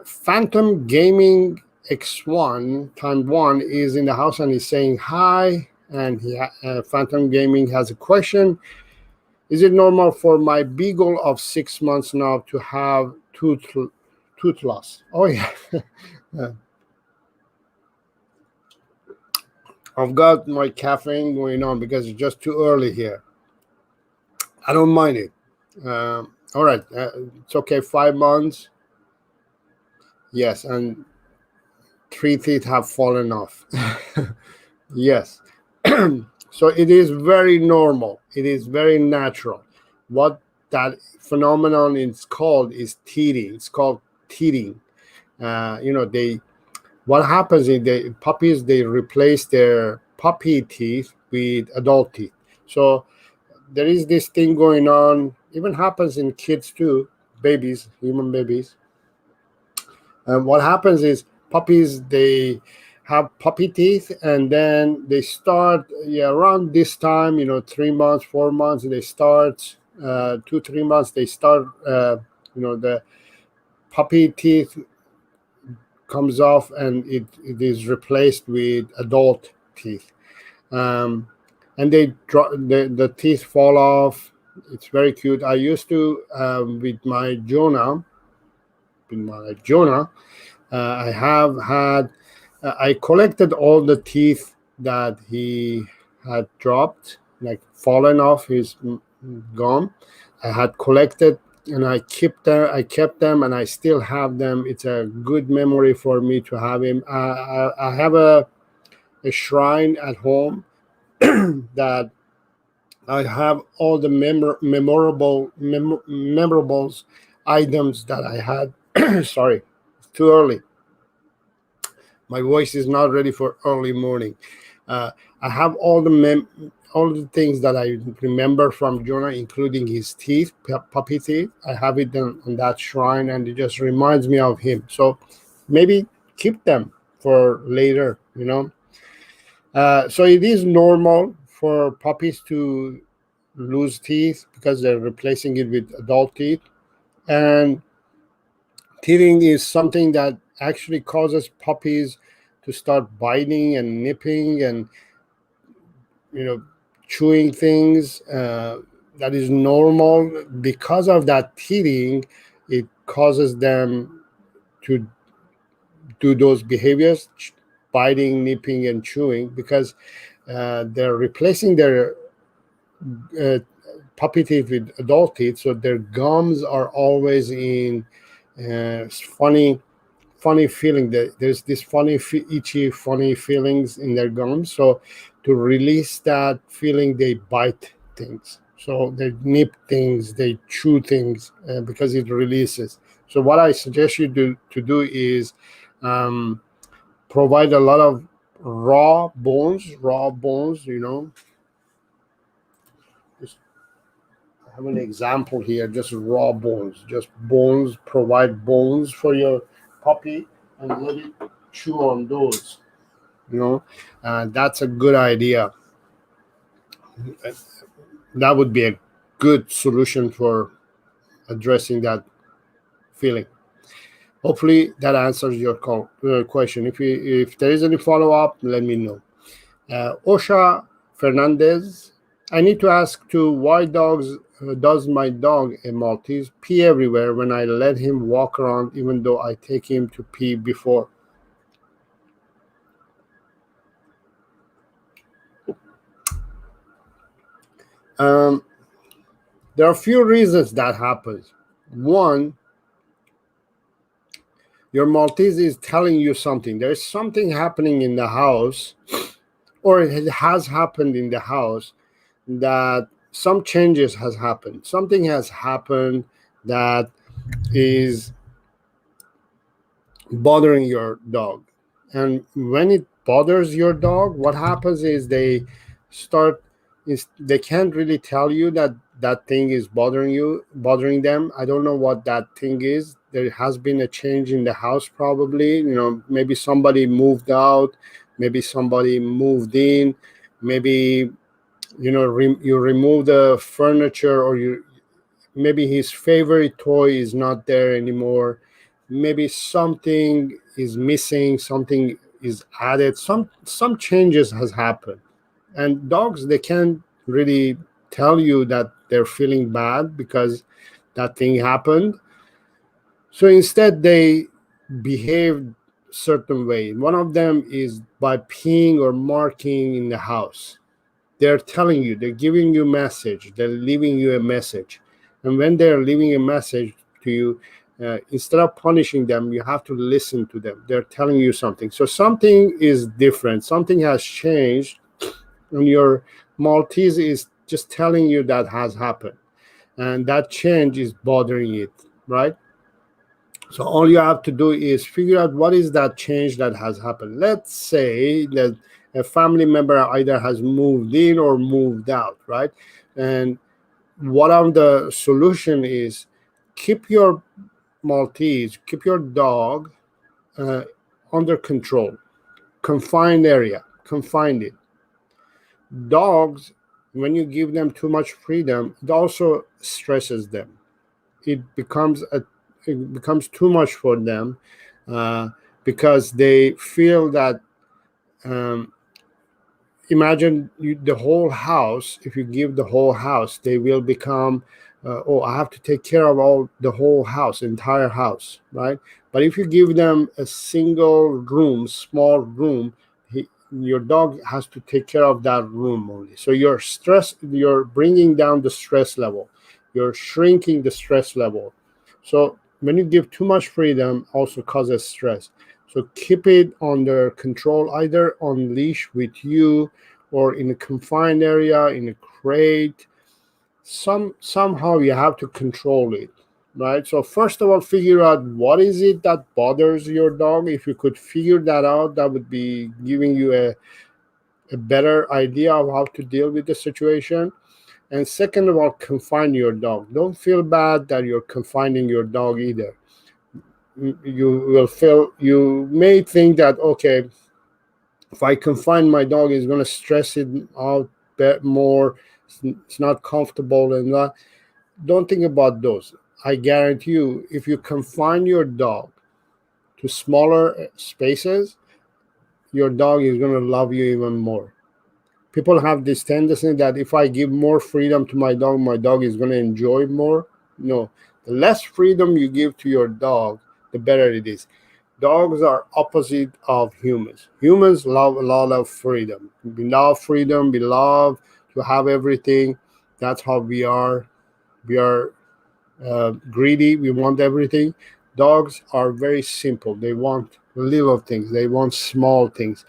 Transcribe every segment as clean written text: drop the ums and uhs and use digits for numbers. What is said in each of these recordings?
Phantom Gaming X1 time 1 is in the house and he's saying hi. And Phantom Gaming has a question. Is it normal for my beagle of 6 months now to have tooth loss? Oh, yeah. I've got my caffeine going on because it's just too early here. I don't mind it. All right. It's okay. 5 months. Yes. And 3 teeth have fallen off. Yes. So it is very normal. It is very natural. What that phenomenon is called is teething. It's called teething. What happens is the puppies, they replace their puppy teeth with adult teeth. So there is this thing going on. Even happens in kids too, babies, human babies. And what happens is puppies, they have puppy teeth, and then they start around this time, 3 months, 4 months, they start 2-3 months, they start the puppy teeth comes off and it is replaced with adult teeth, and the teeth fall off. It's very cute. I used to with my Jonah, I have had I collected all the teeth that he had dropped, like fallen off his gum. I had collected and I kept them, and I still have them. It's a good memory for me to have him. I have a shrine at home that I have all the memorables items that I had. Sorry, it's too early. My voice is not ready for early morning. I have all the things that I remember from Jonah, including his teeth, puppy teeth. I have it on that shrine, and it just reminds me of him. So maybe keep them for later, So it is normal for puppies to lose teeth because they're replacing it with adult teeth. And teething is something that actually causes puppies to start biting and nipping and chewing things. That is normal. Because of that teething, it causes them to do those behaviors, biting, nipping, and chewing, because they're replacing their puppy teeth with adult teeth, so their gums are always in funny feeling. There's this funny itchy funny feelings in their gums. So to release that feeling, they bite things, so they nip things, they chew things, because it releases. So what I suggest you to do is provide a lot of raw bones. I have an example here, just raw bones, provide bones for your puppy and let it chew on those. That's a good idea. That would be a good solution for addressing that feeling. Hopefully that answers your question. If there is any follow-up, let me know. Osha Fernandez, I need to ask too, why does my dog, a Maltese, pee everywhere when I let him walk around, even though I take him to pee before? There are a few reasons that happens. One, your Maltese is telling you something. There's something happening in the house, or it has happened in the house, that some changes has happened. Something has happened that is bothering your dog. And when it bothers your dog, what happens is they can't really tell you that thing is bothering them. I don't know what that thing is. There has been a change in the house, probably. Maybe somebody moved out, maybe somebody moved in, maybe you remove the furniture, or maybe his favorite toy is not there anymore. maybe something is missing, something is added, some changes has happened. And dogs, they can't really tell you that they're feeling bad because that thing happened. So instead they behave certain way. One of them is by peeing or marking in the house. They're telling you, they're giving you a message, they're leaving you a message. And when they're leaving a message to you, instead of punishing them, you have to listen to them. They're telling you something. So something is different, something has changed, and your Maltese is just telling you that has happened. And that change is bothering it, right? So all you have to do is figure out what is that change that has happened. Let's say that a family member either has moved in or moved out, right? And what of the solution is, keep your Maltese, keep your dog uh, under control, confined area, confined it. Dogs, when you give them too much freedom, it also stresses them. It becomes too much for them, uh, because they feel that, um, imagine the whole house. If you give the whole house, they will become, oh, I have to take care of all the whole house, entire house, right? But if you give them a single room, small room, your dog has to take care of that room only. So you're bringing down the stress level, you're shrinking the stress level. So when you give too much freedom, also causes stress. So keep it under control, either on leash with you or in a confined area, in a crate. Somehow you have to control it, right? So first of all, figure out what is it that bothers your dog. If you could figure that out, that would be giving you a better idea of how to deal with the situation. And second of all, confine your dog. Don't feel bad that you're confining your dog either. You may think that, okay, if I confine my dog, it's going to stress it out more. It's not comfortable and that. Don't think about those. I guarantee you, if you confine your dog to smaller spaces, your dog is going to love you even more. People have this tendency that if I give more freedom to my dog is going to enjoy more. No, the less freedom you give to your dog, the better it is. Dogs are opposite of humans. Humans love a lot of freedom. We love freedom. We love to have everything. That's how we are. We are greedy. We want everything. Dogs are very simple. They want little things. They want small things.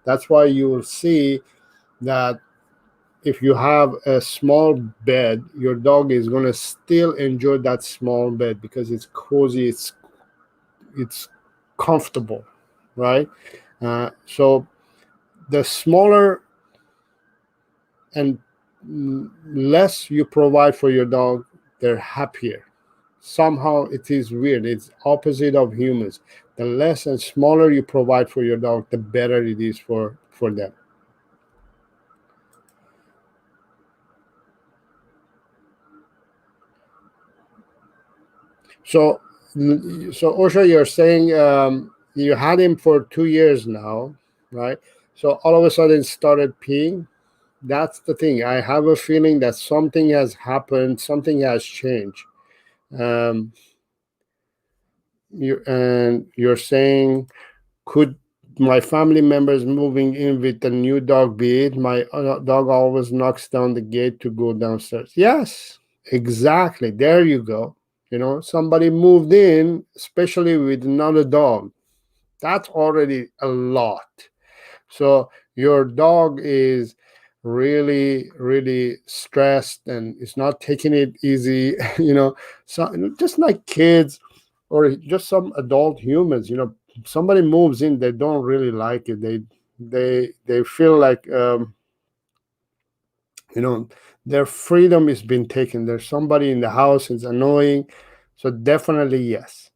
That's why you will see that if you have a small bed, your dog is going to still enjoy that small bed because it's cozy, it's comfortable, right? So the smaller and less you provide for your dog, they're happier. Somehow it is weird. It's opposite of humans. The less and smaller you provide for your dog, the better it is for them. So, Osha, you're saying you had him for 2 years now, right? So all of a sudden started peeing. That's the thing. I have a feeling that something has happened, something has changed. Um, you're saying, could my family members moving in with a new dog be it? My dog always knocks down the gate to go downstairs. Yes, exactly. There you go. Somebody moved in, especially with another dog. That's already a lot. So your dog is really, really stressed and is not taking it easy. So just like kids or just some adult humans, somebody moves in, they don't really like it. They feel like, you know their freedom is being taken. There's somebody in the house, it's annoying. So definitely yes.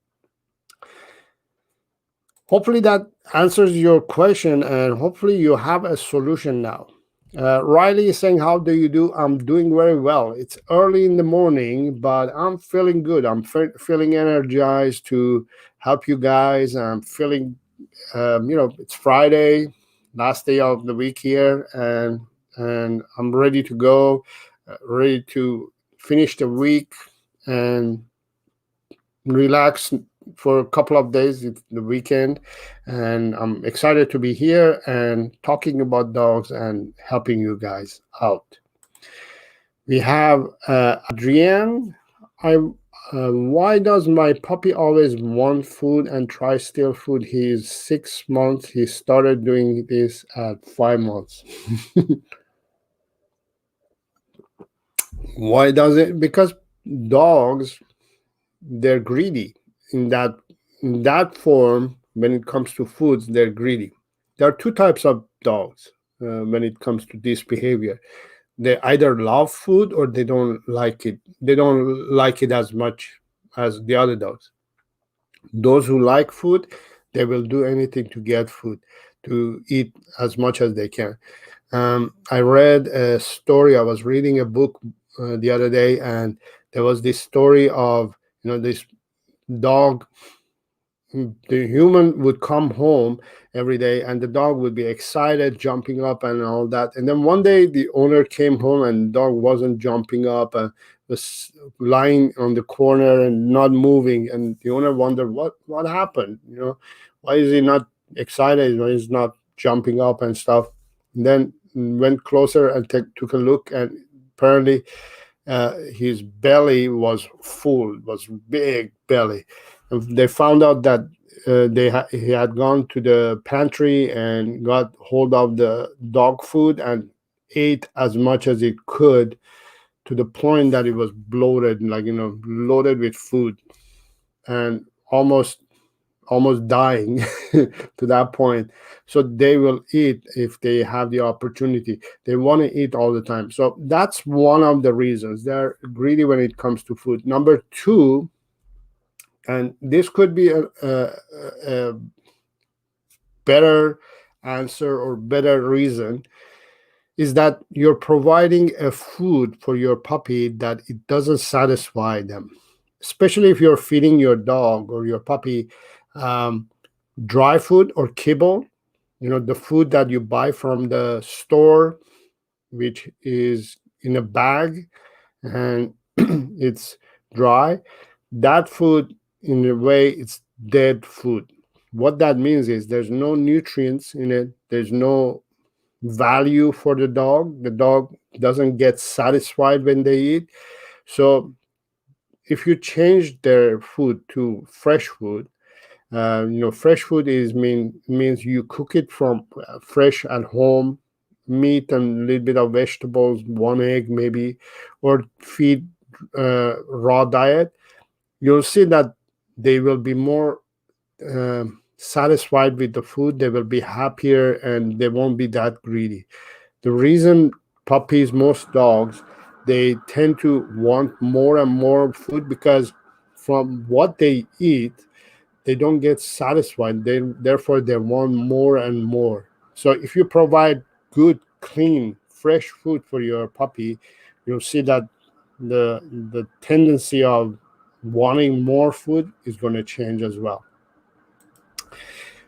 Hopefully that answers your question, and hopefully you have a solution now. Riley is saying, "How do you do?" I'm doing very well. It's early in the morning, but I'm feeling good. I'm feeling energized to help you guys. I'm feeling, it's Friday, last day of the week here, and I'm ready to go, ready to finish the week and relax for a couple of days. It's the weekend, and I'm excited to be here and talking about dogs and helping you guys out. We have Adrienne. Why does my puppy always want food and try steal food? He's 6 months. He started doing this at 5 months. Why does it? Because dogs, they're greedy in that form. When it comes to foods, they're greedy. There are two types of dogs when it comes to this behavior. They either love food or they don't like it. They don't like it as much as the other dogs. Those who like food, they will do anything to get food, to eat as much as they can. I read a story. I was reading a book the other day, and there was this story of this dog. The human would come home every day and the dog would be excited, jumping up and all that. And then one day the owner came home and the dog wasn't jumping up and was lying on the corner and not moving. And the owner wondered what happened. Why is he not excited? Why is not jumping up and stuff? And then went closer and took a look, and apparently his belly was full, was big belly. And they found out that he had gone to the pantry and got hold of the dog food and ate as much as he could, to the point that it was bloated, like loaded with food, and almost dying to that point. So they will eat if they have the opportunity. They want to eat all the time. So that's one of the reasons they're greedy when it comes to food. Number two, and this could be a better answer or better reason, is that you're providing a food for your puppy that it doesn't satisfy them, especially if you're feeding your dog or your puppy dry food or kibble, the food that you buy from the store, which is in a bag and it's dry. That food, in a way, it's dead food. What that means is there's no nutrients in it, there's no value for the dog. The dog doesn't get satisfied when they eat. So if you change their food to fresh food, fresh food means you cook it from fresh at home, meat and a little bit of vegetables, one egg maybe, or feed raw diet. You'll see that they will be more satisfied with the food. They will be happier and they won't be that greedy. The reason puppies, most dogs, they tend to want more and more food, because from what they eat, they don't get satisfied. Therefore they want more and more. So if you provide good, clean, fresh food for your puppy, you'll see that the tendency of wanting more food is going to change as well.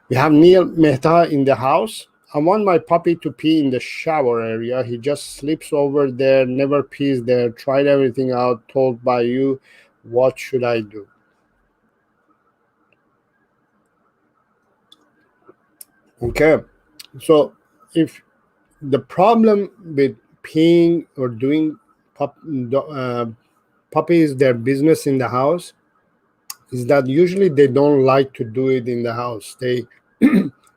We have Neil Mehta in the house. I want my puppy to pee in the shower area. He just sleeps over there, never pees there. Tried everything out, told by you. What should I do? Okay. So if the problem with peeing or doing puppies their business in the house is that usually they don't like to do it in the house. They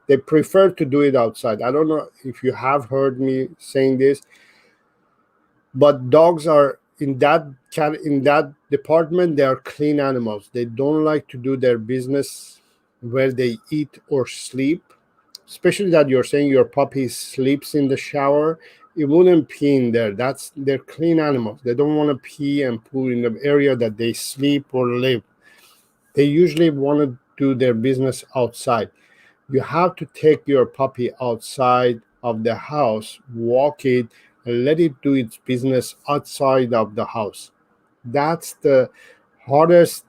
they prefer to do it outside. I don't know if you have heard me saying this, but dogs are in that department. They are clean animals. They don't like to do their business where they eat or sleep, especially that you're saying your puppy sleeps in the shower. It wouldn't pee in there. They're clean animals. They don't want to pee and poo in the area that they sleep or live. They usually want to do their business outside. You have to take your puppy outside of the house, walk it, and let it do its business outside of the house. That's the hardest,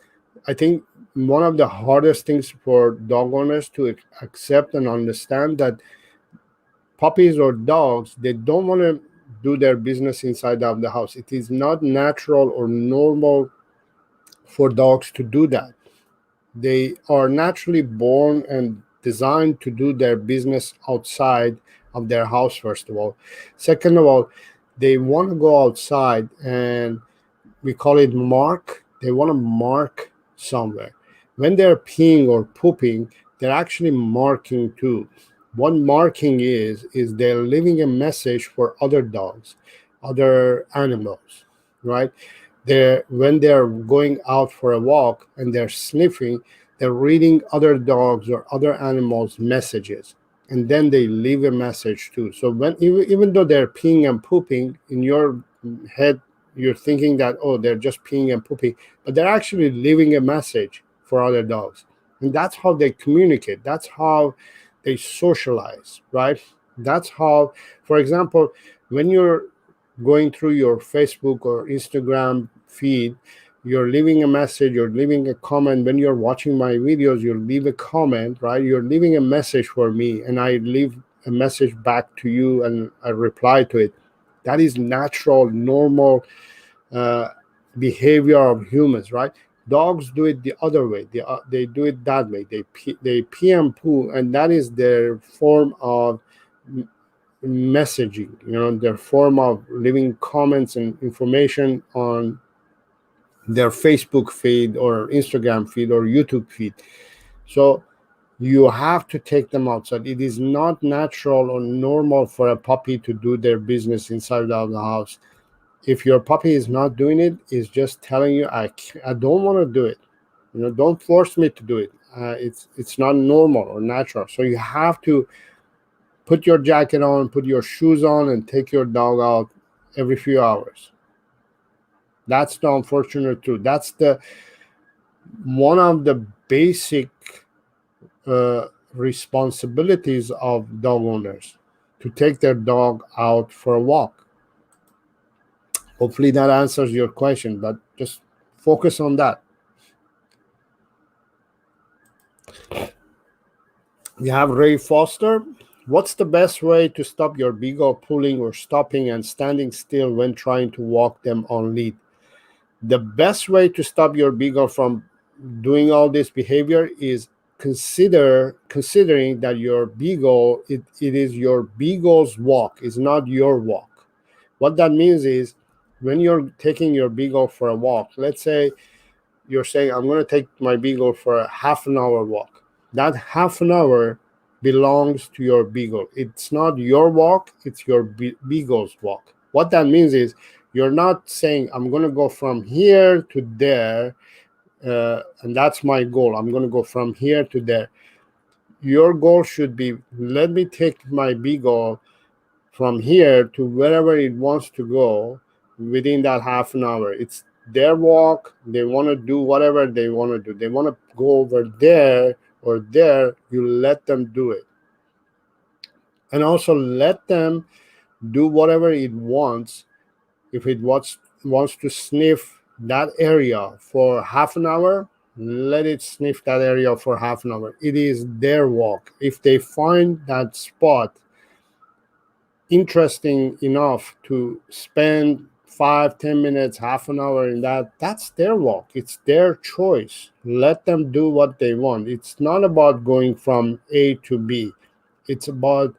I think, one of the hardest things for dog owners to accept and understand, that puppies or dogs, they don't want to do their business inside of the house. It is not natural or normal for dogs to do that. They are naturally born and designed to do their business outside of their house, first of all. Second of all, they want to go outside, and we call it mark. They want to mark somewhere. When they're peeing or pooping, they're actually marking too. What marking is they're leaving a message for other dogs, other animals, right? When they're going out for a walk and they're sniffing, they're reading other dogs or other animals' messages, and then they leave a message too. So when even though they're peeing and pooping, in your head you're thinking that, oh, they're just peeing and pooping, but they're actually leaving a message for other dogs, and that's how they communicate. That's how they socialize, right? That's how, for example, when you're going through your Facebook or Instagram feed, you're leaving a message, you're leaving a comment. When you're watching my videos, you leave a comment, right? You're leaving a message for me, and I leave a message back to you and I reply to it. That is natural, normal behavior of humans, right? Dogs do it the other way. They do it that way. They pee and poo, and that is their form of messaging, their form of leaving comments and information on their Facebook feed or Instagram feed or YouTube feed. So you have to take them outside. It is not natural or normal for a puppy to do their business inside of the house. If your puppy is not doing it, it's just telling you, I don't want to do it. Don't force me to do it. It's not normal or natural. So you have to put your jacket on, put your shoes on, and take your dog out every few hours. That's the unfortunate truth. That's the one of the basic responsibilities of dog owners, to take their dog out for a walk. Hopefully that answers your question, but just focus on that. We have Ray Foster. What's the best way to stop your beagle pulling or stopping and standing still when trying to walk them on lead? The best way to stop your beagle from doing all this behavior is considering that your beagle, it is your beagle's walk, it's not your walk. What that means is, when you're taking your beagle for a walk, let's say you're saying, I'm going to take my beagle for a half an hour walk. That half an hour belongs to your beagle. It's not your walk, it's your beagle's walk. What that means is, you're not saying, I'm going to go from here to there, and that's my goal. I'm going to go from here to there. Your goal should be, let me take my beagle from here to wherever it wants to go within that half an hour. It's their walk. They want to do whatever they want to do. They want to go over there or there. You let them do it. And also let them do whatever it wants. If it wants to sniff that area for half an hour, let it sniff that area for half an hour. It is their walk. If they find that spot interesting enough to spend 5-10 minutes, half an hour in that's their walk. It's their choice. Let them do what they want. It's not about going from A to B. It's about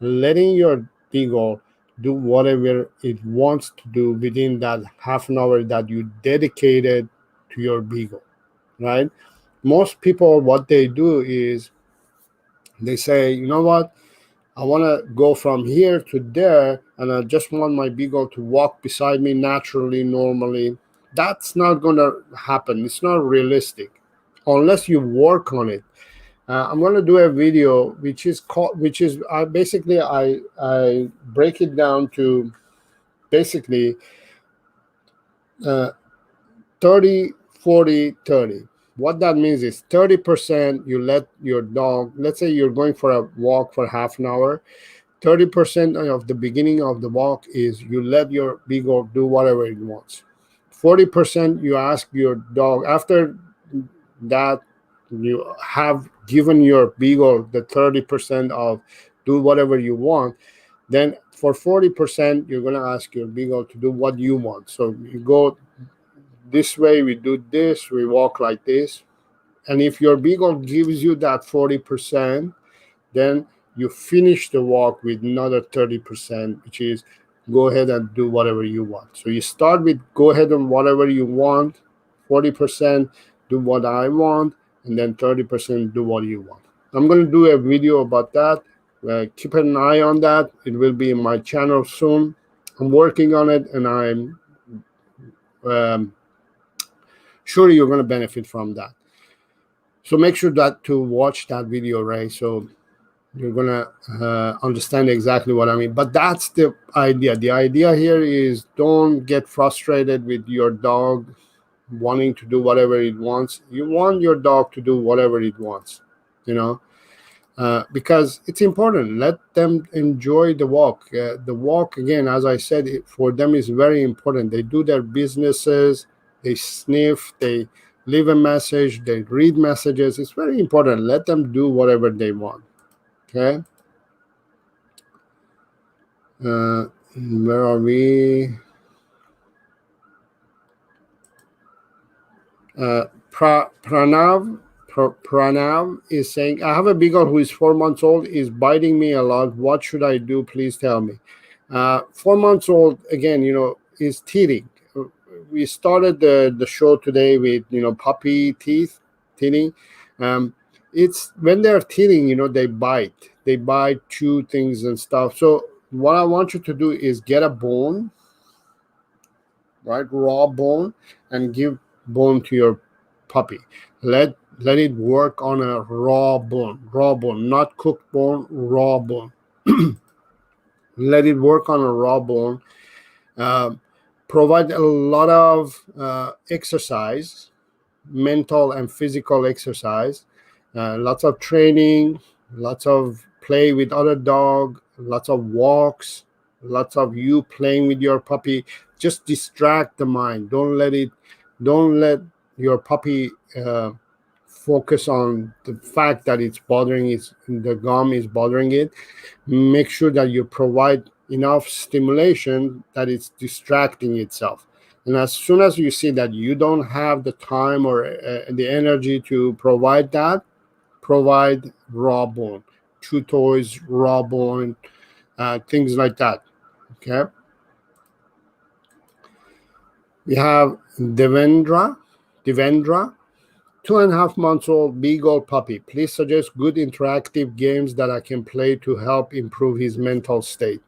letting your beagle do whatever it wants to do within that half an hour that you dedicated to your beagle, right? Most people, what they do is they say, you know what, I want to go from here to there, and I just want my beagle to walk beside me naturally, normally. That's not going to happen. It's not realistic unless you work on it. I'm going to do a video which is basically I break it down to basically 30, 40, 30. What that means is 30% you let your dog, let's say you're going for a walk for half an hour, 30% of the beginning of the walk is you let your beagle do whatever it wants. 40% you ask your dog. After that, you have given your beagle the 30% of do whatever you want. Then for 40%, you're going to ask your beagle to do what you want. So you go this way, we do this, we walk like this. And if your beagle gives you that 40%, then you finish the walk with another 30%, which is go ahead and do whatever you want. So you start with go ahead and whatever you want, 40% do what I want, and then 30% do what you want. I'm going to do a video about that. Keep an eye on that. It will be in my channel soon. I'm working on it, and I'm sure you're going to benefit from that. So make sure that to watch that video, Ray. So you're going to understand exactly what I mean. But that's the idea. The idea here is don't get frustrated with your dog wanting to do whatever it wants. You want your dog to do whatever it wants, because it's important. Let them enjoy the walk. The walk, again, as I said, for them is very important. They do their businesses, they sniff, they leave a message, they read messages. It's very important. Let them do whatever they want. Okay. Where are we? Pranav is saying, I have a beagle who is 4 months old, is biting me a lot. What should I do? Please tell me. 4 months old, again, is teething. We started the show today with, puppy teething. It's when they're teething, they bite, chew things and stuff. So what I want you to do is get a bone, right, raw bone, and give bone to your puppy. Let it work on a raw bone, not cooked bone, raw bone. Let it work on a raw bone. Provide a lot of exercise, mental and physical exercise, lots of training, lots of play with other dog, lots of walks, lots of you playing with your puppy. Just distract the mind. Don't let your puppy focus on the fact that it's bothering the gum is bothering it. Make sure that you provide enough stimulation that it's distracting itself. And as soon as you see that you don't have the time or the energy to provide that, provide raw bone, chew toys, raw bone, things like that. Okay. We have Devendra, 2.5 months old beagle puppy. Please suggest good interactive games that I can play to help improve his mental state.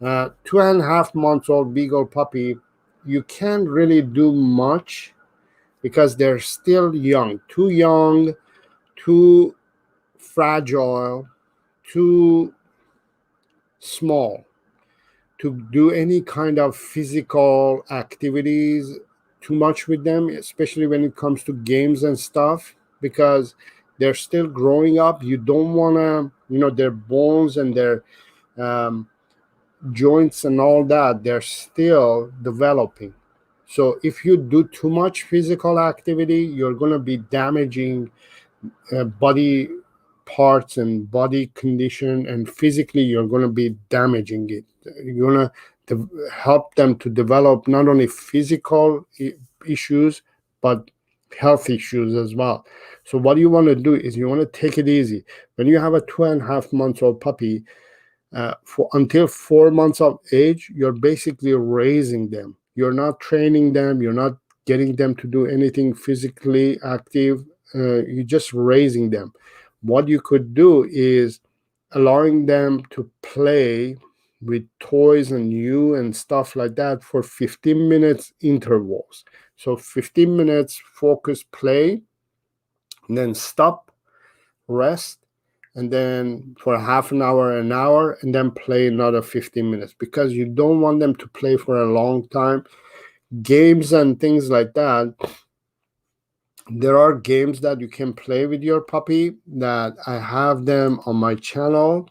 2.5 months old beagle puppy, you can't really do much because they're still young, too fragile, too small to do any kind of physical activities too much with them, especially when it comes to games and stuff, because they're still growing up. You don't want to, their bones and their joints and all that, they're still developing. So if you do too much physical activity, you're going to be damaging body parts and body condition, and physically you're going to be damaging it. You're going to help them to develop not only physical issues but health issues as well. So what you want to do is you want to take it easy. When you have a 2.5 months old puppy, until 4 months of age, you're basically raising them. You're not training them. You're not getting them to do anything physically active. You're just raising them. What you could do is allowing them to play with toys and you and stuff like that for 15 minutes intervals. So 15 minutes focus play, and then stop, rest, and then for half an hour, and then play another 15 minutes, because you don't want them to play for a long time. Games and things like that, there are games that you can play with your puppy that I have them on my channel.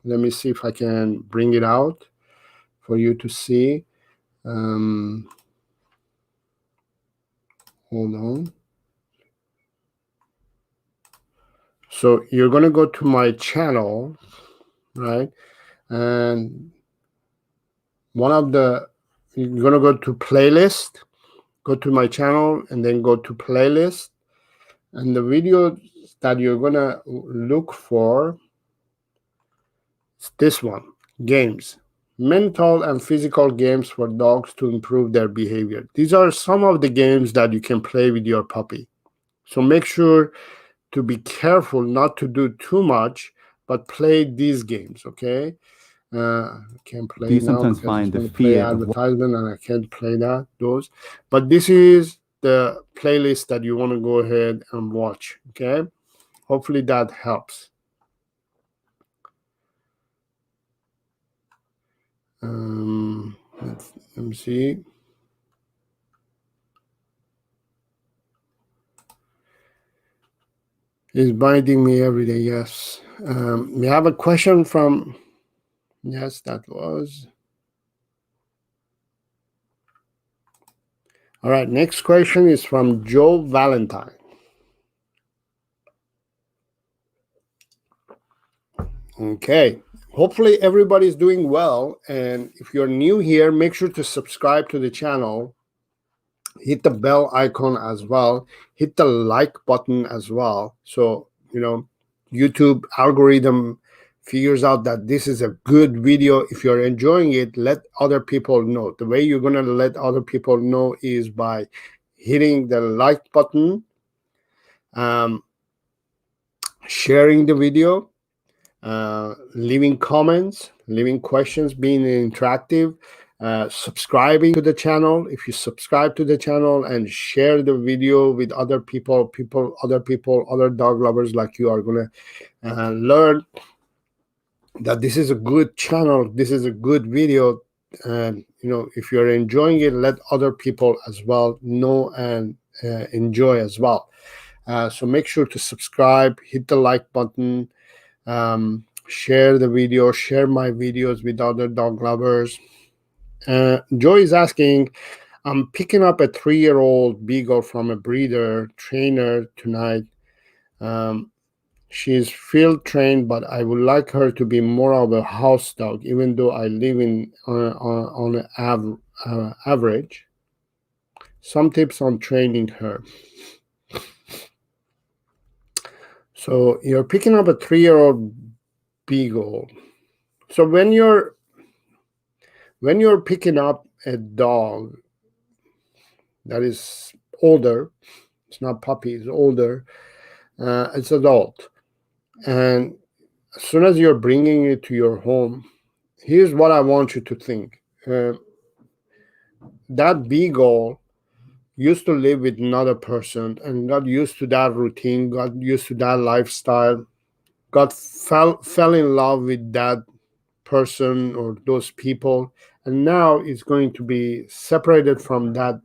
Let me see if I can bring it out for you to see. Hold on. So you're going to go to my channel, right? And you're going to go to playlist, go to my channel, and then go to playlist. And the video that you're going to look for is this one, games. Mental and physical games for dogs to improve their behavior. These are some of the games that you can play with your puppy. So make sure to be careful not to do too much, but play these games, okay? I can't play Do you now sometimes because it's find the going to play fear of advertisement and I can't play those. But this is the playlist that you want to go ahead and watch, okay? Hopefully that helps. Let me see. It's biting me every day, yes. We have a question from, yes, that was. All right, next question is from Joe Valentine. Okay, hopefully everybody's doing well. And if you're new here, make sure to subscribe to the channel. Hit the bell icon as well. Hit the like button as well. So, YouTube algorithm figures out that this is a good video. If you're enjoying it, let other people know. The way you're going to let other people know is by hitting the like button, sharing the video, leaving comments, leaving questions, being interactive, subscribing to the channel. If you subscribe to the channel and share the video with other people, other dog lovers like you are going to learn that this is a good channel, this is a good video. And if you're enjoying it, let other people as well know and enjoy as well. So make sure to subscribe, hit the like button, share the video, share my videos with other dog lovers. Joy is asking, I'm picking up a 3-year-old beagle from a breeder trainer tonight. She's field trained, but I would like her to be more of a house dog, even though I live on an average. Some tips on training her. So you're picking up a 3-year-old beagle. So when you're picking up a dog that is older, it's not puppy, it's older, it's adult, and as soon as you're bringing it to your home, here's what I want you to think. That beagle used to live with another person and got used to that routine, got used to that lifestyle, fell in love with that person or those people, and now it's going to be separated from that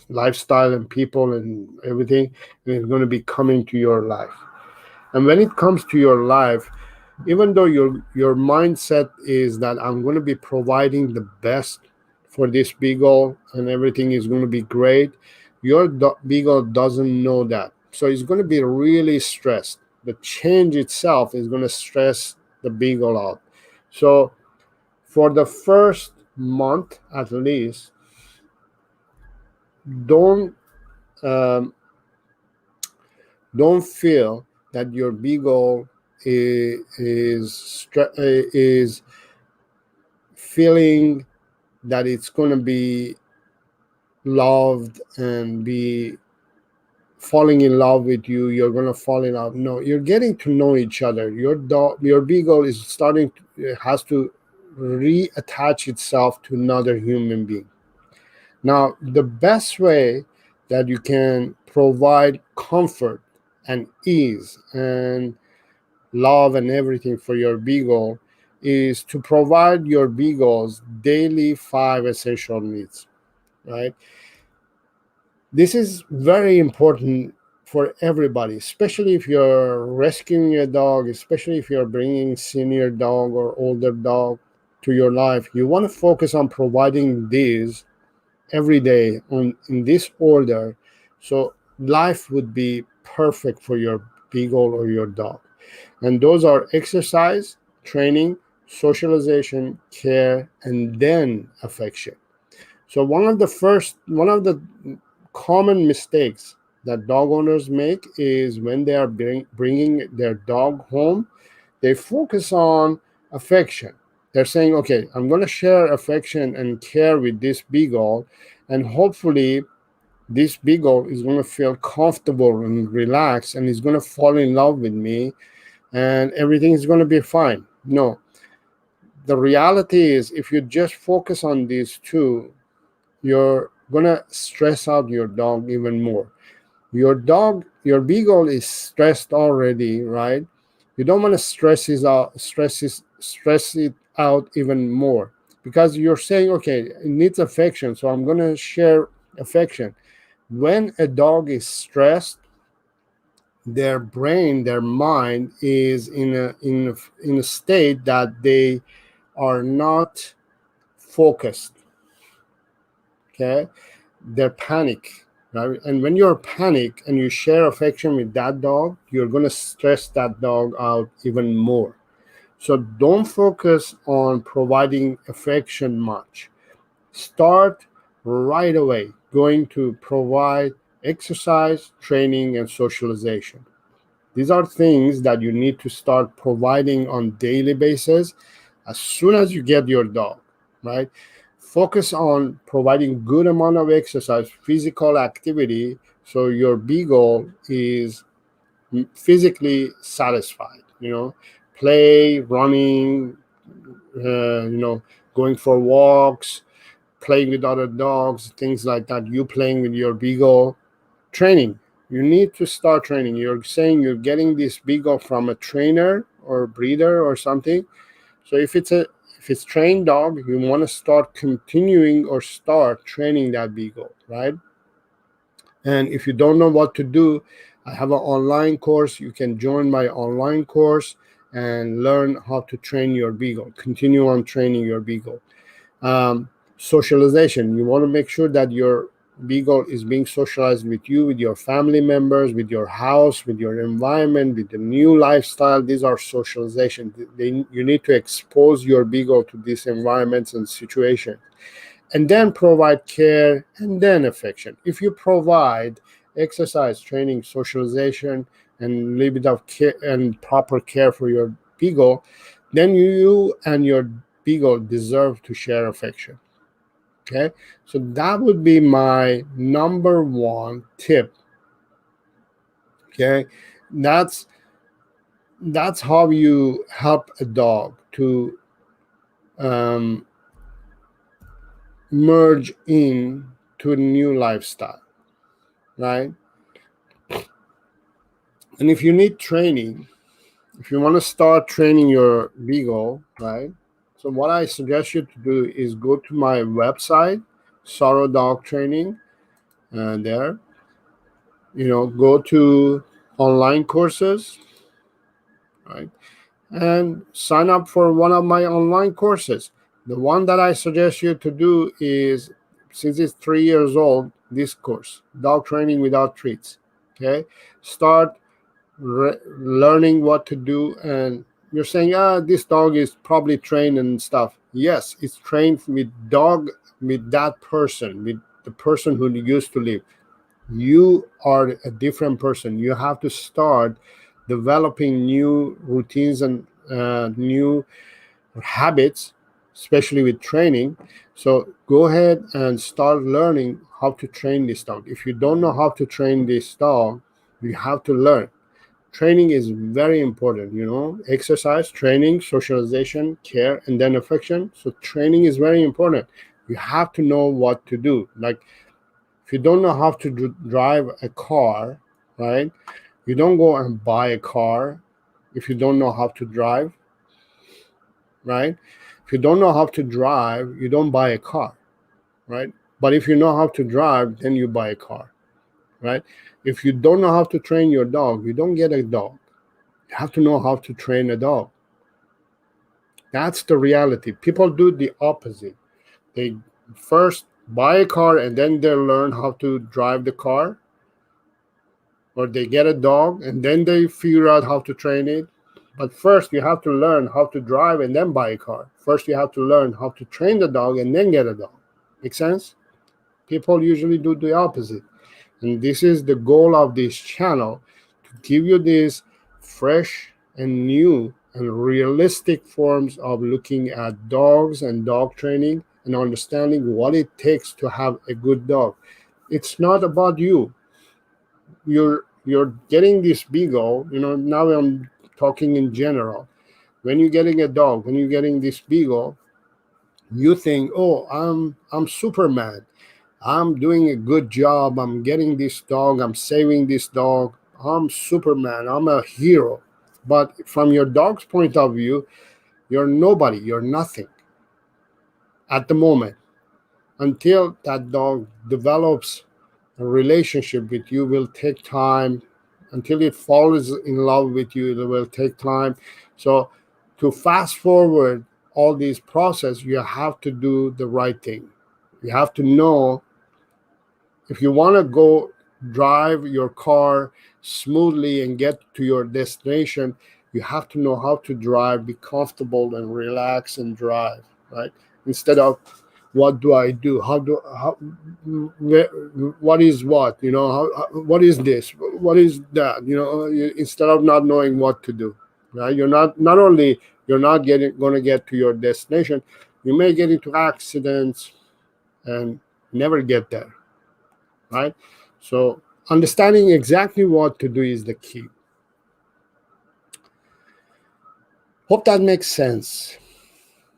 lifestyle and people and everything, and it's going to be coming to your life. And when it comes to your life, even though your mindset is that I'm going to be providing the best for this beagle and everything is going to be great, your beagle doesn't know that. So it's going to be really stressed. The change itself is going to stress the beagle out. So for the first month at least, don't feel that your beagle is feeling that it's going to be loved and be falling in love with you. You're going to fall in love. No, you're getting to know each other. Your beagle is has to reattach itself to another human being. Now, the best way that you can provide comfort and ease and love and everything for your beagle is to provide your beagles daily 5 essential needs, right? This is very important for everybody, especially if you're rescuing a dog, especially if you're bringing senior dog or older dog to your life. You want to focus on providing these every day in this order, so life would be perfect for your beagle or your dog. And those are exercise, training, socialization, care, and then affection. So one of the common mistakes that dog owners make is when they are bringing their dog home, they focus on affection. They're saying, okay, I'm going to share affection and care with this beagle, and hopefully this beagle is going to feel comfortable and relaxed and is going to fall in love with me and everything is going to be fine. No, the reality is if you just focus on these two, you're going to stress out your dog even more. Your beagle is stressed already, right? You don't want to stress it out even more, because you're saying, okay, it needs affection, so I'm going to share affection. When a dog is stressed, their brain, their mind is in a state that they are not focused. Okay, they're panic, right? And when you're panic and you share affection with that dog, you're going to stress that dog out even more. So don't focus on providing affection much. Start right away going to provide exercise, training, and socialization. These are things that you need to start providing on daily basis as soon as you get your dog, right? Focus on providing good amount of exercise, physical activity, so your beagle is physically satisfied. Play, running, going for walks, playing with other dogs, things like that. You playing with your beagle, training. You need to start training. You're saying you're getting this beagle from a trainer or breeder or something. So if it's trained dog, you want to start continuing or start training that beagle, right? And if you don't know what to do, I have an online course. You can join my online course and learn how to train your beagle. Continue on training your beagle. Socialization. You want to make sure that your beagle is being socialized with you, with your family members, with your house, with your environment, with the new lifestyle. These are socialization. You need to expose your beagle to these environments and situations, and then provide care and then affection. If you provide exercise, training, socialization, and a little bit of care and proper care for your beagle, then you and your beagle deserve to share affection. Okay, so that would be my number one tip. Okay, that's how you help a dog to merge in to a new lifestyle, right? And if you need training, if you want to start training your beagle, right? So what I suggest you to do is go to my website, Saro Dog Training, and there, go to online courses, right? And sign up for one of my online courses. The one that I suggest you to do is, since it's 3 years old, this course, Dog Training Without Treats. Okay, start learning what to do. And you're saying, this dog is probably trained and stuff. Yes, it's trained with that person, with the person who used to live. You are a different person. You have to start developing new routines and new habits, especially with training. So go ahead and start learning how to train this dog. If you don't know how to train this dog, you have to learn. Training is very important, exercise, training, socialization, care, and then affection. So training is very important. You have to know what to do. Like, if you don't know how to drive a car, right? You don't go and buy a car if you don't know how to drive, right? If you don't know how to drive, you don't buy a car, right? But if you know how to drive, then you buy a car, right? If you don't know how to train your dog, you don't get a dog. You have to know how to train a dog. That's the reality. People do the opposite. They first buy a car and then they learn how to drive the car, or they get a dog and then they figure out how to train it. But first, you have to learn how to drive and then buy a car. First, you have to learn how to train the dog and then get a dog. Make sense? People usually do the opposite. And this is the goal of this channel, to give you these fresh and new and realistic forms of looking at dogs and dog training and understanding what it takes to have a good dog. It's not about you. You're getting this beagle, now I'm talking in general. When you're getting a dog, when you're getting this beagle, you think, oh, I'm Superman. I'm doing a good job. I'm getting this dog. I'm saving this dog. I'm Superman. I'm a hero. But from your dog's point of view, you're nobody. You're nothing at the moment. Until that dog develops a relationship with you, will take time. Until it falls in love with you, it will take time. So to fast forward all these process, you have to do the right thing. You have to know, if you want to go drive your car smoothly and get to your destination, you have to know how to drive, be comfortable and relax and drive, right? Instead of, what do I do? What is what? What is this? What is that? Instead of not knowing what to do, right? Not only you're not going to get to your destination, you may get into accidents and never get there, right? So understanding exactly what to do is the key. Hope that makes sense.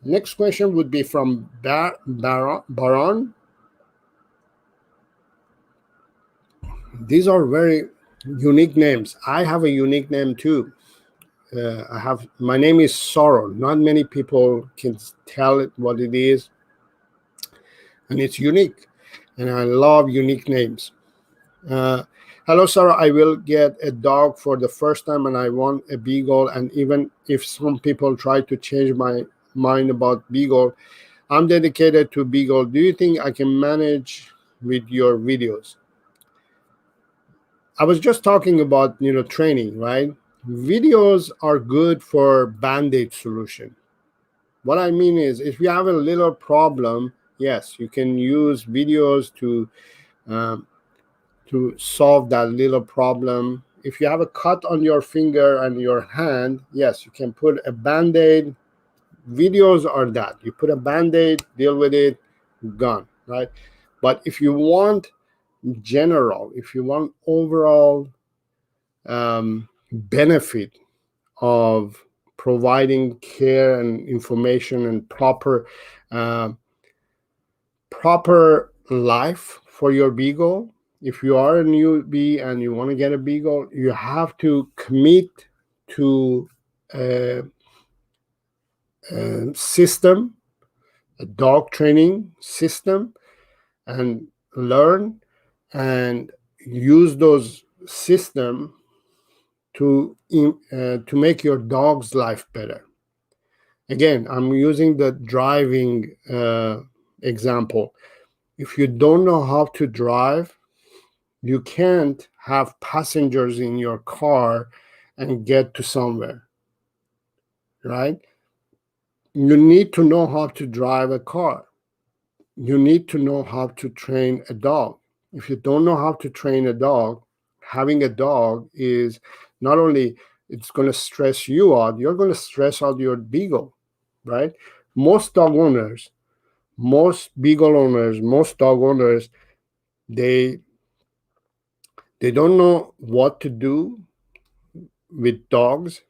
Next question would be from Baron. These are very unique names. I have a unique name too. My name is Saro. Not many people can tell it what it is, and it's unique. And I love unique names. Hello, Sarah. I will get a dog for the first time, and I want a beagle. And even if some people try to change my mind about beagle, I'm dedicated to beagle. Do you think I can manage with your videos? I was just talking about training, right? Videos are good for band-aid solution. What I mean is, if you have a little problem, yes, you can use videos to solve that little problem. If you have a cut on your finger and your hand, yes, you can put a band-aid. Videos are that. You put a band-aid, deal with it, gone, right? But if you want general, if you want overall benefit of providing care and information and proper life for your beagle, if you are a newbie and you want to get a beagle, you have to commit to a system, a dog training system, and learn and use those system to make your dog's life better. Again, I'm using the driving example. If you don't know how to drive, you can't have passengers in your car and get to somewhere, right? You need to know how to drive a car. You need to know how to train a dog. If you don't know how to train a dog, having a dog is not only it's going to stress you out, you're going to stress out your beagle, right? Most dog owners, most beagle owners, most dog owners, they don't know what to do with dogs.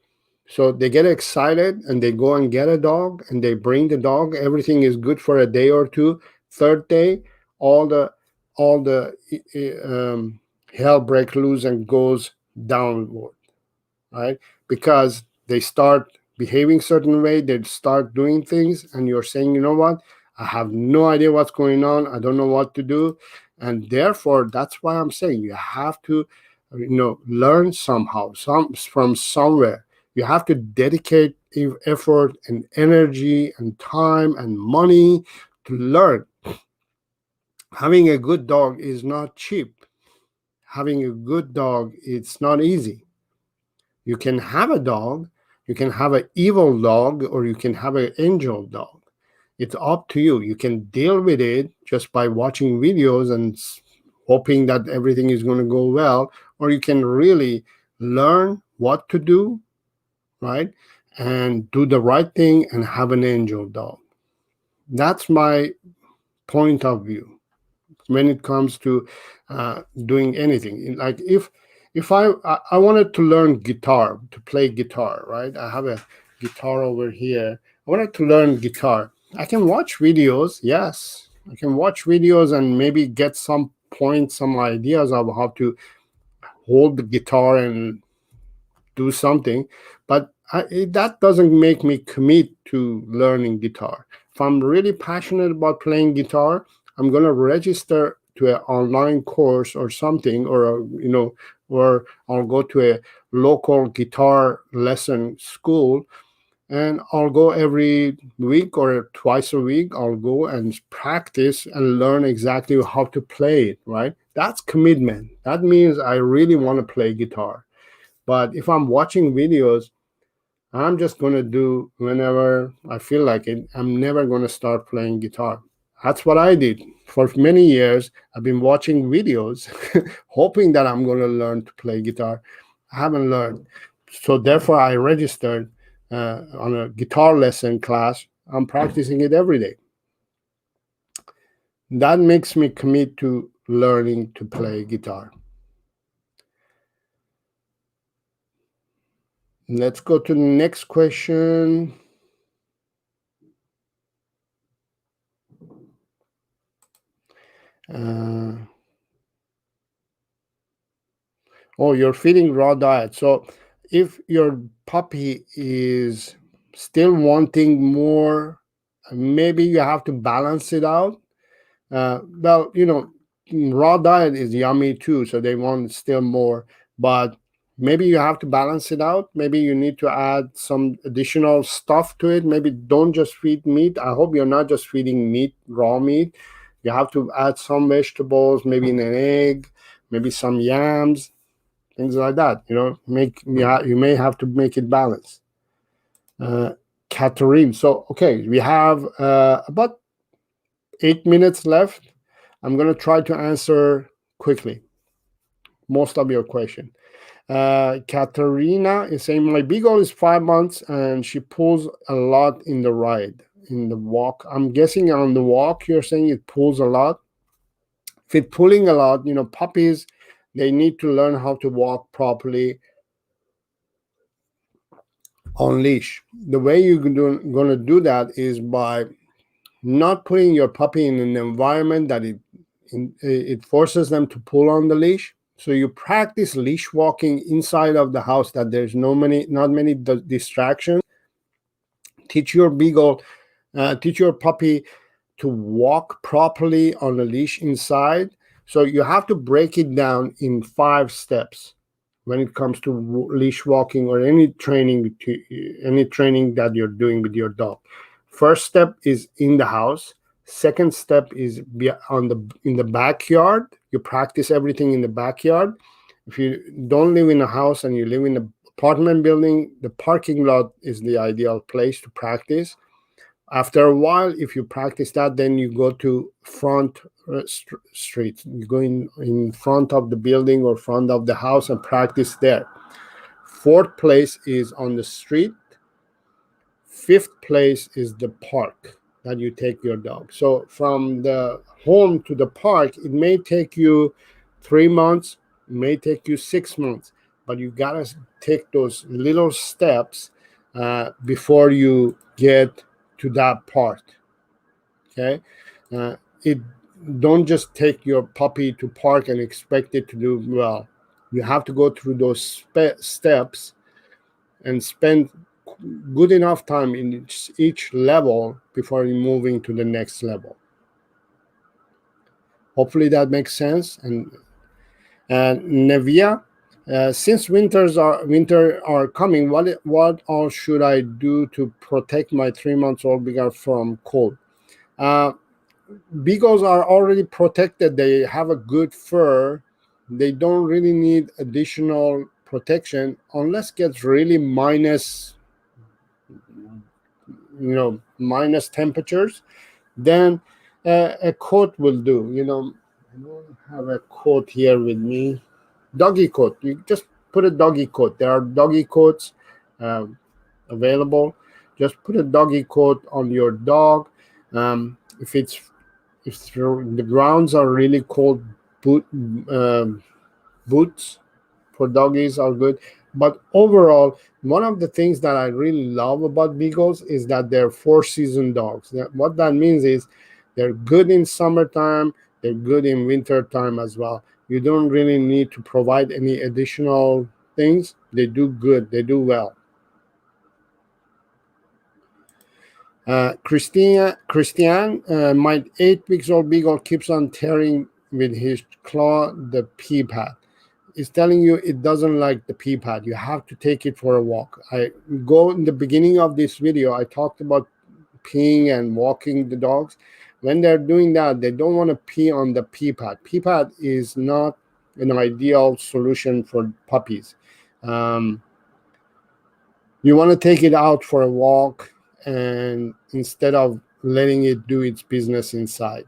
So they get excited and they go and get a dog and they bring the dog. Everything is good for a day or two. Third day, all the hell breaks loose and goes downward, right? Because they start behaving certain way, they start doing things, and you're saying, you know what? I have no idea what's going on. I don't know what to do. And therefore, that's why I'm saying you have to, learn somehow, from somewhere. You have to dedicate effort and energy and time and money to learn. Having a good dog is not cheap. Having a good dog, it's not easy. You can have a dog, you can have an evil dog, or you can have an angel dog. It's up to you. You can deal with it just by watching videos and hoping that everything is going to go well, or you can really learn what to do, right? And do the right thing and have an angel dog. That's my point of view when it comes to doing anything. Like if I wanted to learn guitar, to play guitar, right? I have a guitar over here. I wanted to learn guitar. I can watch videos, yes. I can watch videos and maybe get some points, some ideas of how to hold the guitar and do something, but that doesn't make me commit to learning guitar. If I'm really passionate about playing guitar, I'm going to register to an online course or something, or I'll go to a local guitar lesson school, and I'll go every week or twice a week. I'll go and practice and learn exactly how to play it, right? That's commitment. That means I really want to play guitar. But if I'm watching videos, I'm just going to do whenever I feel like it. I'm never going to start playing guitar. That's what I did. For many years, I've been watching videos, hoping that I'm going to learn to play guitar. I haven't learned. So therefore, I registered on a guitar lesson class. I'm practicing it every day. That makes me commit to learning to play guitar. Let's go to the next question. Oh, you're feeding raw diet. So if your puppy is still wanting more, maybe you have to balance it out. Well, raw diet is yummy too, so they want still more, but maybe you have to balance it out. Maybe you need to add some additional stuff to it. Maybe don't just feed meat. I hope you're not just feeding meat, raw meat. You have to add some vegetables, maybe an egg, maybe some yams, things like that. You may have to make it balanced. Catherine. So okay, we have about 8 minutes left. I'm going to try to answer quickly most of your question. Katerina is saying, my beagle is 5 months and she pulls a lot in the ride, in the walk. I'm guessing on the walk, you're saying it pulls a lot. If it's pulling a lot, puppies, they need to learn how to walk properly on leash. The way you're going to do that is by not putting your puppy in an environment that it forces them to pull on the leash. So you practice leash walking inside of the house, that there's not many distractions. Teach your puppy to walk properly on the leash inside. So you have to break it down in 5 steps when it comes to leash walking or any training that you're doing with your dog. First step is in the house. Second step is in the backyard. You practice everything in the backyard. If you don't live in a house and you live in an apartment building, the parking lot is the ideal place to practice. After a while, if you practice that, then you go to front street. You go in front of the building or front of the house and practice there. Fourth place is on the street. Fifth place is the park that you take your dog. So from the home to the park, it may take you 3 months, it may take you 6 months, but you gotta take those little steps before you get to that part. Okay, it don't just take your puppy to park and expect it to do well. You have to go through those steps and spend good enough time in each level before moving to the next level. Hopefully that makes sense. And Nevia, since winter are coming, what all should I do to protect my 3 months old beagle from cold? Uh, Beagles are already protected. They have a good fur. They don't really need additional protection unless it gets really minus temperatures. Then a coat will do. I don't have a coat here with me. Doggy coat. You just put a doggy coat. There are doggy coats available. Just put a doggy coat on your dog. If the grounds are really cold, boot, um, boots for doggies are good. But overall, one of the things that I really love about beagles is that they're four-season dogs. What that means is they're good in summertime, they're good in winter time as well. You don't really need to provide any additional things. They do good, they do well. Christian, my 8 weeks old beagle keeps on tearing with his claw the pee pad. It's telling you it doesn't like the pee pad. You have to take it for a walk. In the beginning of this video, I talked about peeing and walking the dogs. When they're doing that, they don't want to pee on the pee pad. Pee pad is not an ideal solution for puppies. You want to take it out for a walk, and instead of letting it do its business inside.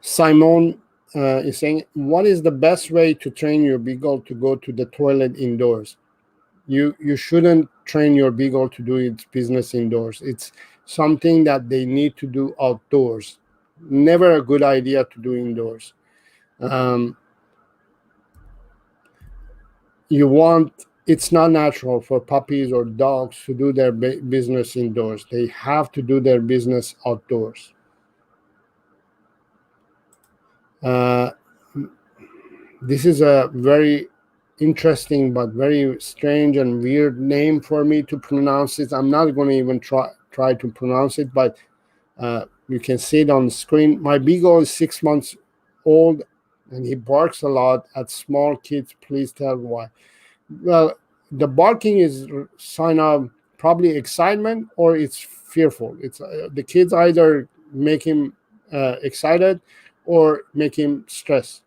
Simon is saying, what is the best way to train your beagle to go to the toilet indoors? You shouldn't train your beagle to do its business indoors. It's something that they need to do outdoors. Never a good idea to do indoors. It's not natural for puppies or dogs to do their business indoors. They have to do their business outdoors. This is a very interesting but very strange and weird name for me to pronounce it. I'm not going to even try to pronounce it, but you can see it on the screen. My beagle is 6 months old and he barks a lot at small kids. Please tell why. Well, the barking is a sign of probably excitement or it's fearful. It's the kids either make him excited or make him stressed.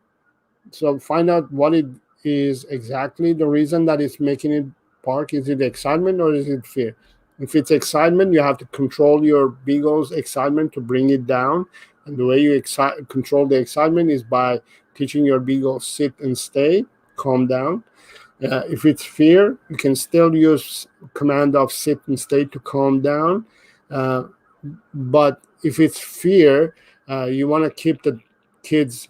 So find out what it is exactly the reason that it's making it bark. Is it excitement or is it fear? If it's excitement, you have to control your beagle's excitement to bring it down. And the way you control the excitement is by teaching your beagle sit and stay, calm down. If it's fear, you can still use command of sit and stay to calm down. But if it's fear, you want to keep the kids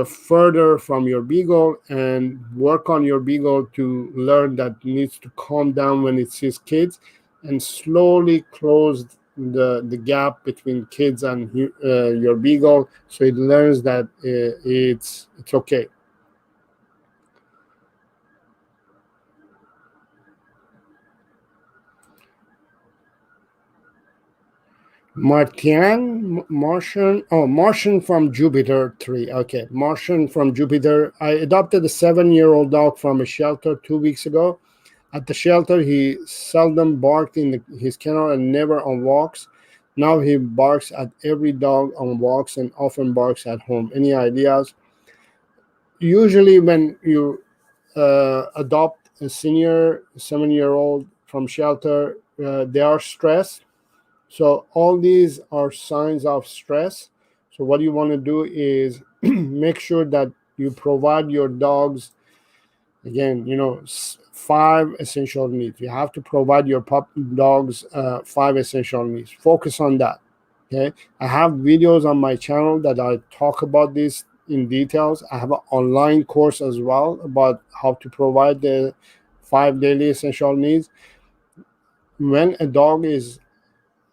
further from your beagle and work on your beagle to learn that it needs to calm down when it sees kids and slowly close the gap between kids and your beagle so it learns that it's okay. Martian from Jupiter 3. Okay, Martian from Jupiter. I adopted a 7-year-old dog from a shelter 2 weeks ago. At the shelter, he seldom barked in his kennel and never on walks. Now he barks at every dog on walks and often barks at home. Any ideas? Usually when you adopt a senior 7-year-old from shelter, they are stressed. So all these are signs of stress. So what you want to do is make sure that you provide your dogs, again, 5 essential needs. You have to provide your dogs 5 essential needs. Focus on that. Okay. I have videos on my channel that I talk about this in details. I have an online course as well about how to provide the 5 daily essential needs. When a dog is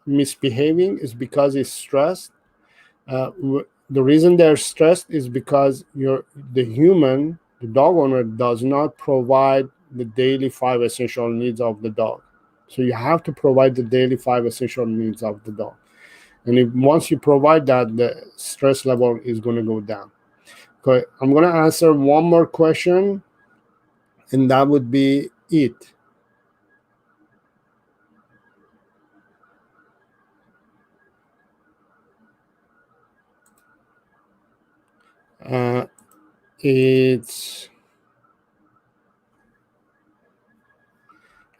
misbehaving is because it's stressed. The reason they're stressed is because the dog owner does not provide the daily 5 essential needs of the dog. So you have to provide the daily 5 essential needs of the dog. And once you provide that, the stress level is going to go down. Okay, I'm going to answer one more question, and that would be it.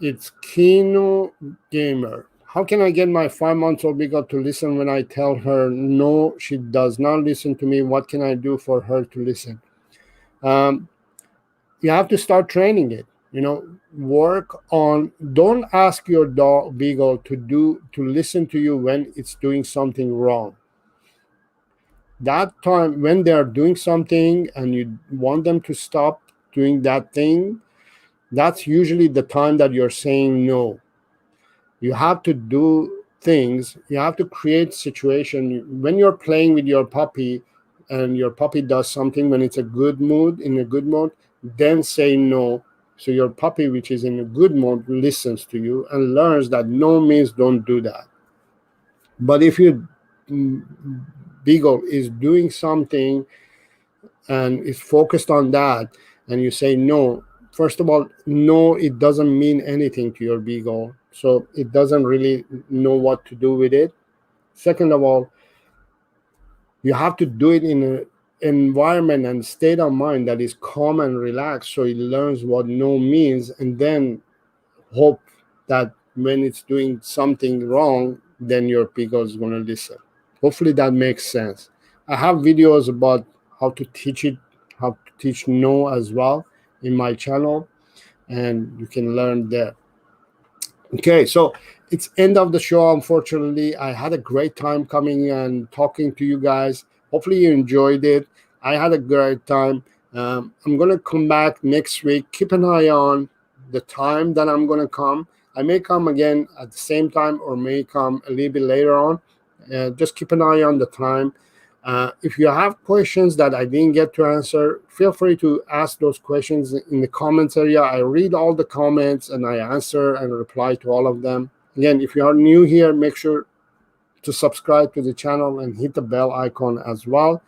It's Kino Gamer. How can I get my 5-month-old beagle to listen when I tell her no, she does not listen to me? What can I do for her to listen? You have to start training it. Work on. Don't ask your dog beagle to listen to you when it's doing something wrong. That time when they are doing something and you want them to stop doing that thing, that's usually the time that you're saying no. You have to do things. You have to create situation when you're playing with your puppy and your puppy does something when it's in a good mode, then say no. So your puppy, which is in a good mode, listens to you and learns that no means don't do that. But if your beagle is doing something and is focused on that, and you say no, first of all, no, it doesn't mean anything to your beagle, so it doesn't really know what to do with it. Second of all, you have to do it in an environment and state of mind that is calm and relaxed, so it learns what no means, and then hope that when it's doing something wrong, then your beagle is going to listen. Hopefully that makes sense. I have videos about how to teach no as well in my channel, and you can learn there. Okay, so it's end of the show. Unfortunately, I had a great time coming and talking to you guys. Hopefully you enjoyed it. I had a great time. I'm going to come back next week. Keep an eye on the time that I'm going to come. I may come again at the same time or may come a little bit later on. Just keep an eye on the time. If you have questions that I didn't get to answer, feel free to ask those questions in the comments area. I read all the comments and I answer and reply to all of them. Again, if you are new here, make sure to subscribe to the channel and hit the bell icon as well,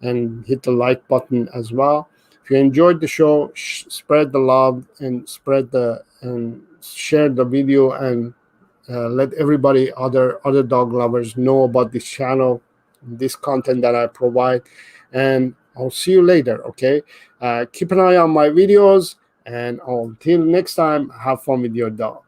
and hit the like button as well. If you enjoyed the show, spread the love and share the video, and let everybody, other dog lovers, know about this channel, this content that I provide. And I'll see you later. Okay, keep an eye on my videos, and until next time, have fun with your dog.